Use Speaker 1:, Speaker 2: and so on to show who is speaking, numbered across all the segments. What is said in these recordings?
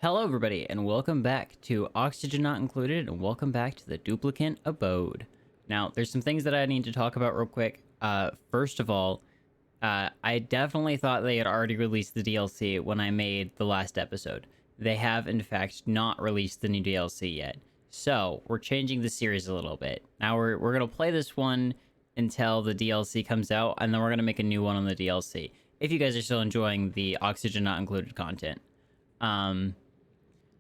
Speaker 1: Hello everybody, and welcome back to Oxygen Not Included, and welcome back to the Duplicant Abode. Now, there's some things that I need to talk about real quick. First of all, I definitely thought they had already released the DLC when I made the last episode. They have, in fact, not released the new DLC yet. So, we're changing the series a little bit. Now, we're going to play this one until the DLC comes out, and then we're going to make a new one on the DLC. If you guys are still enjoying the Oxygen Not Included content.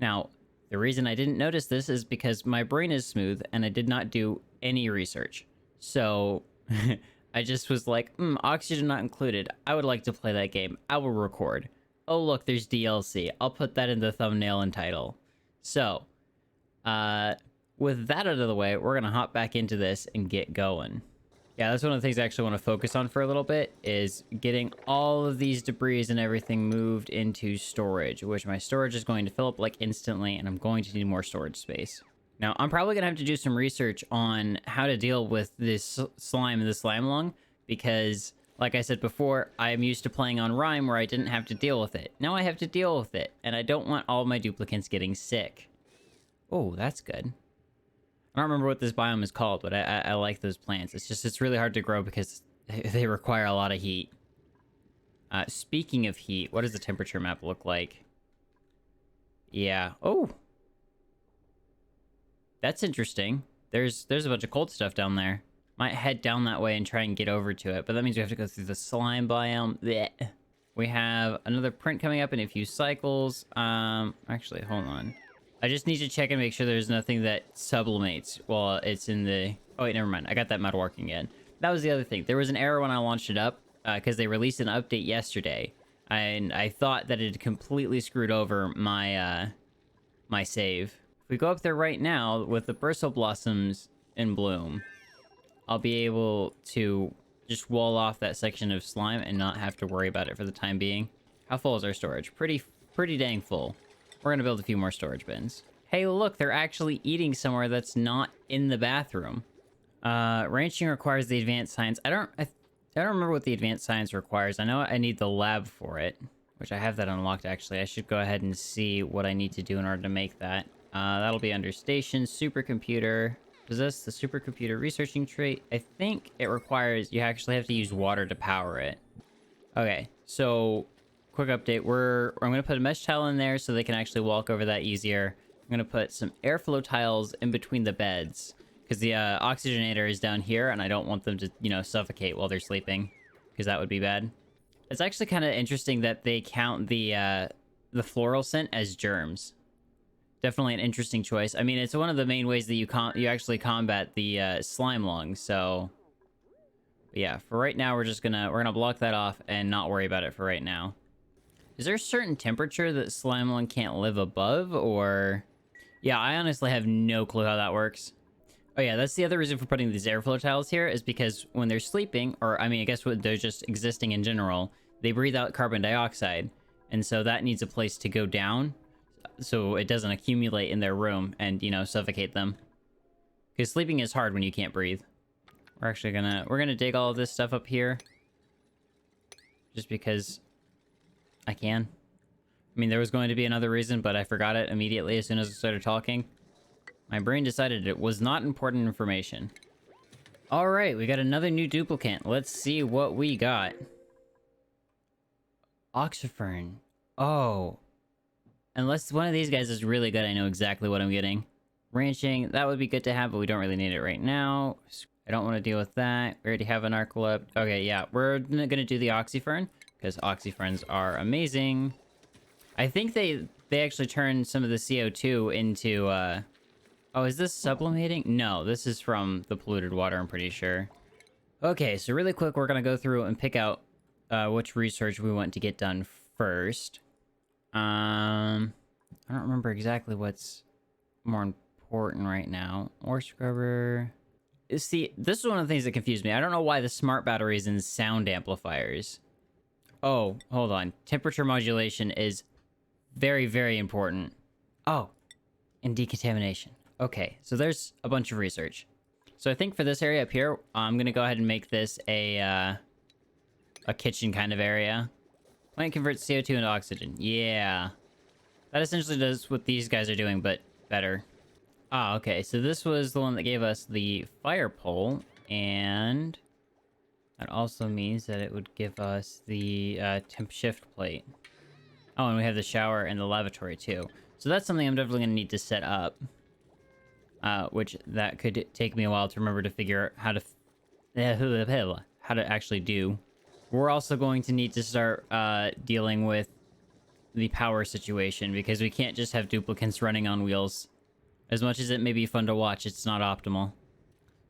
Speaker 1: Now, the reason I didn't notice this is because my brain is smooth and I did not do any research. So, I just was like, Oxygen Not Included. I would like to play that game. I will record. Oh, look, there's DLC. I'll put that in the thumbnail and title. So, with that out of the way, we're going to hop back into this and get going. Yeah, that's one of the things I actually want to focus on for a little bit, is getting all of these debris and everything moved into storage, which my storage is going to fill up like instantly, and I'm going to need more storage space. Now, I'm probably going to have to do some research on how to deal with this slime and the slime lung, because, like I said before, I am used to playing on Rime where I didn't have to deal with it. Now I have to deal with it, and I don't want all my duplicants getting sick. Oh, that's good. I don't remember what this biome is called, but I like those plants. It's really hard to grow because they require a lot of heat. Speaking of heat, what does the temperature map look like? Yeah. Oh! That's interesting. There's a bunch of cold stuff down there. Might head down that way and try and get over to it, but that means we have to go through the slime biome. Blech. We have another print coming up in a few cycles. Actually, hold on. I just need to check and make sure there's nothing that sublimates while it's in the... Oh, wait, never mind. I got that mud working again. That was the other thing. There was an error when I launched it up, because they released an update yesterday. And I thought that it had completely screwed over my, my save. If we go up there right now, with the bristle blossoms in bloom, I'll be able to just wall off that section of slime and not have to worry about it for the time being. How full is our storage? Pretty dang full. We're gonna build a few more storage bins. Hey, look, they're actually eating somewhere that's not in the bathroom. Ranching requires the advanced science. I don't remember what the advanced science requires. I know I need the lab for it, which I have that unlocked, actually. I should go ahead and see what I need to do in order to make that. That'll be under station, supercomputer. Possess the supercomputer researching trait. I think it requires, you actually have to use water to power it. Okay, so... Quick update, I'm going to put a mesh tile in there so they can actually walk over that easier. I'm going to put some airflow tiles in between the beds, because the oxygenator is down here, and I don't want them to, you know, suffocate while they're sleeping, because that would be bad. It's actually kind of interesting that they count the floral scent as germs. Definitely an interesting choice. I mean, it's one of the main ways that you actually combat the slime lung, so... But yeah, for right now, we're gonna block that off and not worry about it for right now. Is there a certain temperature that slime lung can't live above, or... Yeah, I honestly have no clue how that works. Oh yeah, that's the other reason for putting these airflow tiles here, is because when they're sleeping, or I mean, I guess when they're just existing in general, they breathe out carbon dioxide, and so that needs a place to go down, so it doesn't accumulate in their room and, you know, suffocate them. Because sleeping is hard when you can't breathe. We're gonna dig all of this stuff up here. Just because... I can. I mean, there was going to be another reason, but I forgot it immediately as soon as I started talking. My brain decided it was not important information. Alright, we got another new duplicant. Let's see what we got. Oxyfern. Oh. Unless one of these guys is really good, I know exactly what I'm getting. Ranching, that would be good to have, but we don't really need it right now. I don't want to deal with that. We already have an Arcolep. Okay, yeah, we're gonna do the Oxyfern, because Oxyferns are amazing. I think they actually turn some of the CO2 into, Oh, is this sublimating? No, this is from the polluted water, I'm pretty sure. Okay, so really quick, we're gonna go through and pick out, which research we want to get done first. I don't remember exactly what's more important right now. Ore scrubber... See, this is one of the things that confused me. I don't know why the smart battery is in sound amplifiers. Oh, hold on. Temperature modulation is very, very important. Oh, and decontamination. Okay, so there's a bunch of research. So I think for this area up here, I'm gonna go ahead and make this a kitchen kind of area. Plant converts CO2 into oxygen. Yeah. That essentially does what these guys are doing, but better. Ah, okay. So this was the one that gave us the fire pole, and that also means that it would give us the temp shift plate. Oh, and we have the shower and the lavatory too. So that's something I'm definitely gonna need to set up. Which that could take me a while to remember to figure out how to actually do. We're also going to need to start dealing with the power situation, because we can't just have duplicants running on wheels. As much as it may be fun to watch, it's not optimal.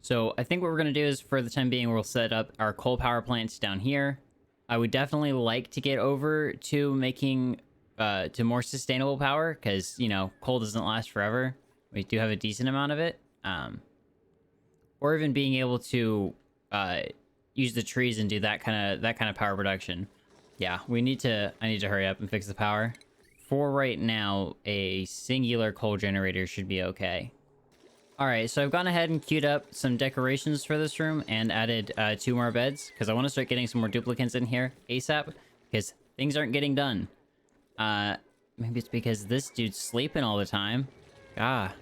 Speaker 1: So I think what we're going to do is, for the time being, we'll set up our coal power plants down here. I would definitely like to get over to making to more sustainable power, because, you know, coal doesn't last forever. We do have a decent amount of it. Or even being able to use the trees and do that kind of power production. Yeah, I need to hurry up and fix the power. For right now, a singular coal generator should be okay. Alright, so I've gone ahead and queued up some decorations for this room and added 2 more beds, because I want to start getting some more duplicants in here ASAP, because things aren't getting done. Maybe it's because this dude's sleeping all the time. Ah,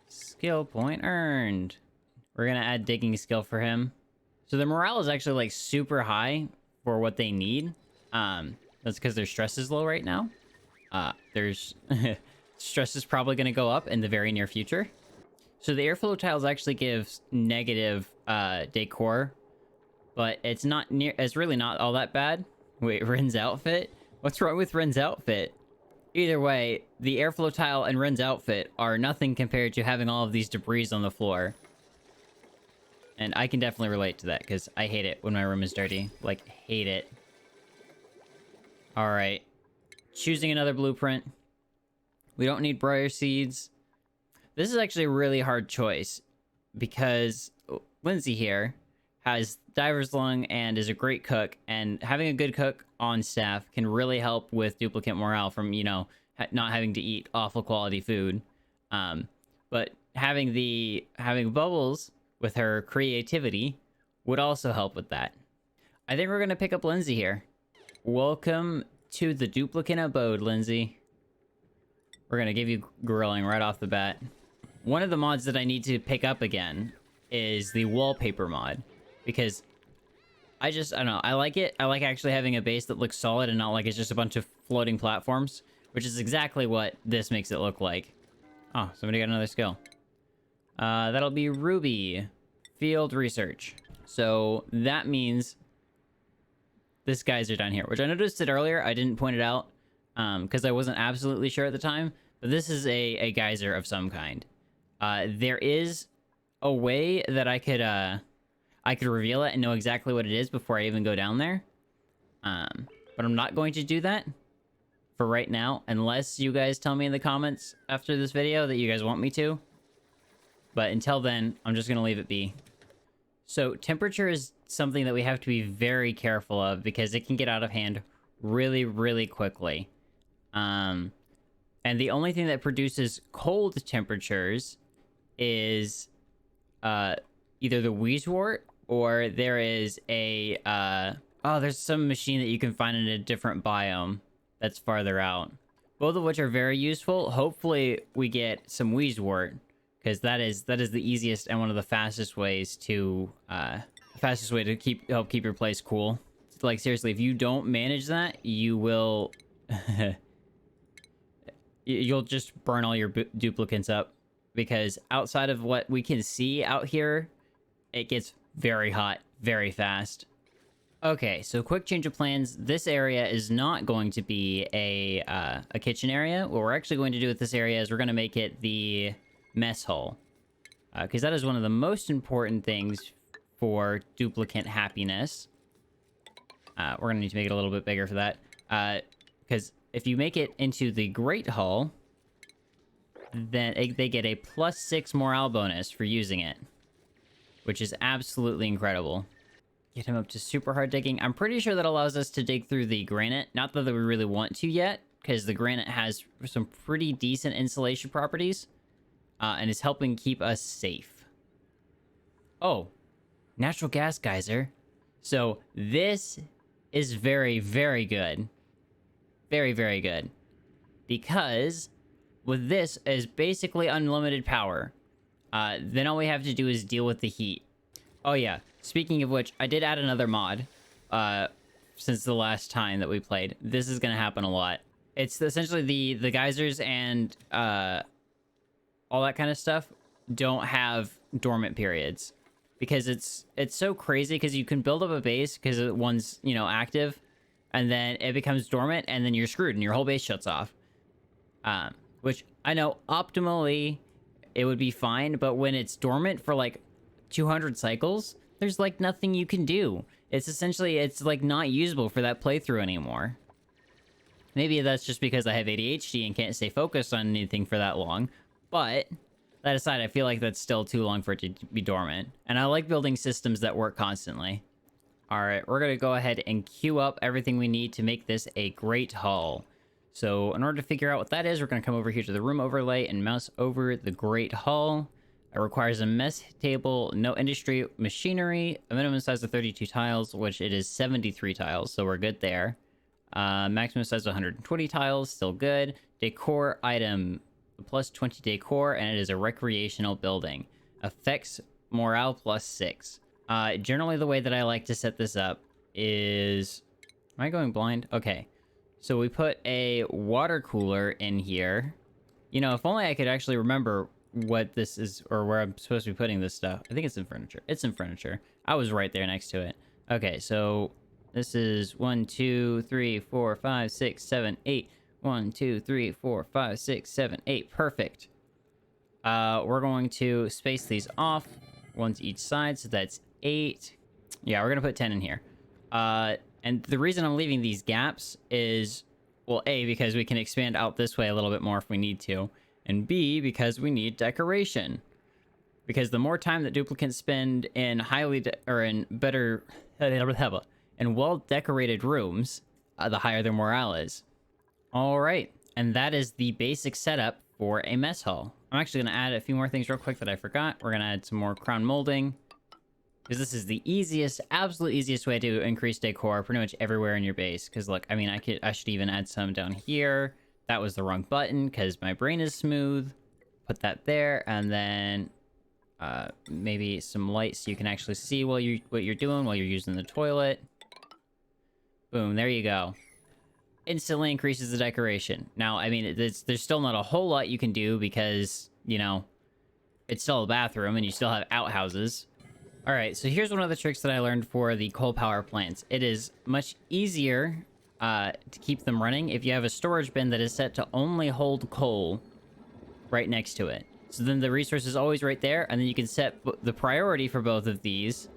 Speaker 1: skill point earned. We're gonna add digging skill for him. So the morale is actually like super high for what they need. That's because their stress is low right now. There's stress is probably gonna go up in the very near future. So the airflow tiles actually gives negative decor, but it's really not all that bad. Wait, Ren's outfit? What's wrong with Ren's outfit? Either way, the airflow tile and Ren's outfit are nothing compared to having all of these debris on the floor. And I can definitely relate to that, because I hate it when my room is dirty. Like, hate it. Alright. Choosing another blueprint. We don't need briar seeds. This is actually a really hard choice, because Lindsay here has diver's lung and is a great cook, and having a good cook on staff can really help with duplicate morale from, you know, not having to eat awful quality food. But having Bubbles with her creativity would also help with that. I think we're gonna pick up Lindsay here. Welcome to the duplicate abode, Lindsay. We're gonna give you grilling right off the bat. One of the mods that I need to pick up again is the wallpaper mod, because I don't know, I like it. I like actually having a base that looks solid and not like it's just a bunch of floating platforms, which is exactly what this makes it look like. Oh, somebody got another skill. That'll be Ruby. Field research. So that means this geyser down here, which I noticed it earlier. I didn't point it out because I wasn't absolutely sure at the time, but this is a geyser of some kind. There is a way that I could reveal it and know exactly what it is before I even go down there. But I'm not going to do that for right now, unless you guys tell me in the comments after this video that you guys want me to. But until then, I'm just going to leave it be. So temperature is something that we have to be very careful of, because it can get out of hand really, really quickly. And the only thing that produces cold temperatures is either the Wheezewort, or there is a there's some machine that you can find in a different biome that's farther out. Both of which are very useful. Hopefully we get some Wheezewort, because that is the easiest and one of the fastest ways to help keep your place cool. Like, seriously, if you don't manage that, you will you'll just burn all your duplicants up, because outside of what we can see out here, it gets very hot very fast. Okay, so quick change of plans. This area is not going to be a kitchen area. What we're actually going to do with this area is we're going to make it the mess hall, because that is one of the most important things for duplicant happiness. We're going to need to make it a little bit bigger for that, because if you make it into the Great Hall, then they get a +6 morale bonus for using it, which is absolutely incredible. Get him up to super hard digging. I'm pretty sure that allows us to dig through the granite. Not that we really want to yet, because the granite has some pretty decent insulation properties, and is helping keep us safe. Oh, natural gas geyser. So this is very, very good. Very, very good. Because with this is basically unlimited power. Then all we have to do is deal with the heat. Oh yeah, speaking of which, I did add another mod since the last time that we played. This is gonna happen a lot. It's essentially the geysers and all that kind of stuff don't have dormant periods, because it's so crazy, because you can build up a base because one's, you know, active, and then it becomes dormant, and then you're screwed and your whole base shuts off. Which I know optimally it would be fine, but when it's dormant for like 200 cycles, there's like nothing you can do. It's essentially, it's like not usable for that playthrough anymore. Maybe that's just because I have ADHD and can't stay focused on anything for that long, but that aside, I feel like that's still too long for it to be dormant. And I like building systems that work constantly. Alright, we're gonna go ahead and queue up everything we need to make this a great hall. So in order to figure out what that is, we're gonna come over here to the room overlay and mouse over the great hall. It requires a mess table, no industry machinery, a minimum size of 32 tiles, which it is 73 tiles, so we're good there. Maximum size of 120 tiles, still good. Decor item, plus 20 decor, and it is a recreational building. Affects morale plus 6. Generally the way that I like to set this up is... Am I going blind? Okay. So we put a water cooler in here. You know, if only I could actually remember what this is, or where I'm supposed to be putting this stuff. I think it's in furniture. It's in furniture. I was right there next to it. Okay, so this is 1, 2, 3, 4, 5, 6, 7, 8. 1, 2, 3, 4, 5, 6, 7, 8. Perfect. We're going to space these off. One to each side, so that's 8. Yeah, we're gonna put 10 in here. And the reason I'm leaving these gaps is, well, A, because we can expand out this way a little bit more if we need to, and B, because we need decoration. Because the more time that duplicants spend in in well-decorated rooms, the higher their morale is. All right, and that is the basic setup for a mess hall. I'm actually going to add a few more things real quick that I forgot. We're going to add some more crown molding, because this is the easiest, absolute easiest way to increase decor pretty much everywhere in your base. Because look, I mean, I should even add some down here. That was the wrong button because my brain is smooth. Put that there, and then maybe some light so you can actually see what you're doing while you're using the toilet. Boom, there you go. Instantly increases the decoration. Now, I mean, there's still not a whole lot you can do because, you know, it's still a bathroom and you still have outhouses. Alright, so here's one of the tricks that I learned for the coal power plants. It is much easier to keep them running if you have a storage bin that is set to only hold coal right next to it. So then the resource is always right there, and then you can set the priority for both of these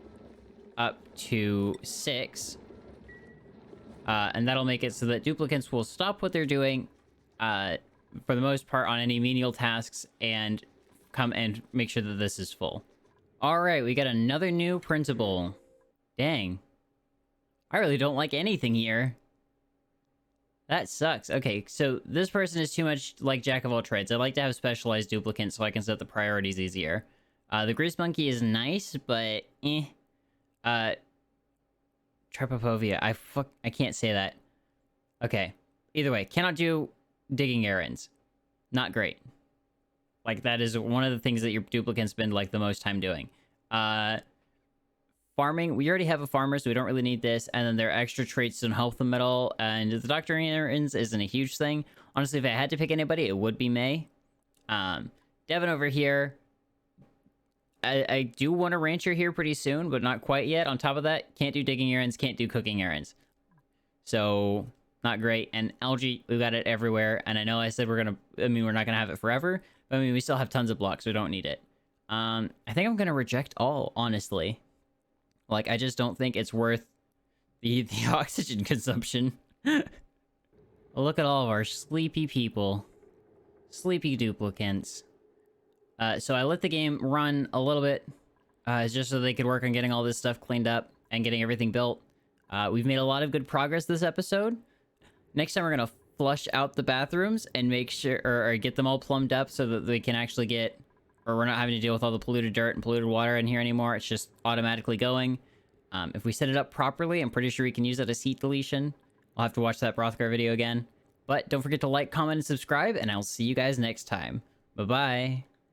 Speaker 1: up to 6. And that'll make it so that duplicants will stop what they're doing, for the most part, on any menial tasks, and come and make sure that this is full. Alright, we got another new principle. Dang. I really don't like anything here. That sucks. Okay, so this person is too much like Jack of all trades. I like to have specialized duplicants so I can set the priorities easier. The Grease Monkey is nice, but eh. Trepopovia. I can't say that. Okay. Either way, cannot do digging errands. Not great. Like, that is one of the things that your duplicants spend, like, the most time doing. Farming. We already have a farmer, so we don't really need this. And then their extra traits don't help them at all. And the doctoring errands isn't a huge thing. Honestly, if I had to pick anybody, it would be May. Devin over here. I do want a rancher here pretty soon, but not quite yet. On top of that, can't do digging errands, can't do cooking errands. So, not great. And algae, we've got it everywhere. And I know I said we're not gonna have it forever. But I mean, we still have tons of blocks, so we don't need it. I think I'm gonna reject all, honestly. Like, I just don't think it's worth the oxygen consumption. Look at all of our sleepy people. Sleepy duplicants. So I let the game run a little bit, just so they could work on getting all this stuff cleaned up and getting everything built. We've made a lot of good progress this episode. Next time we're gonna flush out the bathrooms and make sure, or get them all plumbed up so that they can actually get, or we're not having to deal with all the polluted dirt and polluted water in here anymore. It's just automatically going. If we set it up properly, I'm pretty sure we can use that as heat deletion. I'll have to watch that Brothgar video again. But don't forget to like, comment, and subscribe, and I'll see you guys next time. Bye-bye.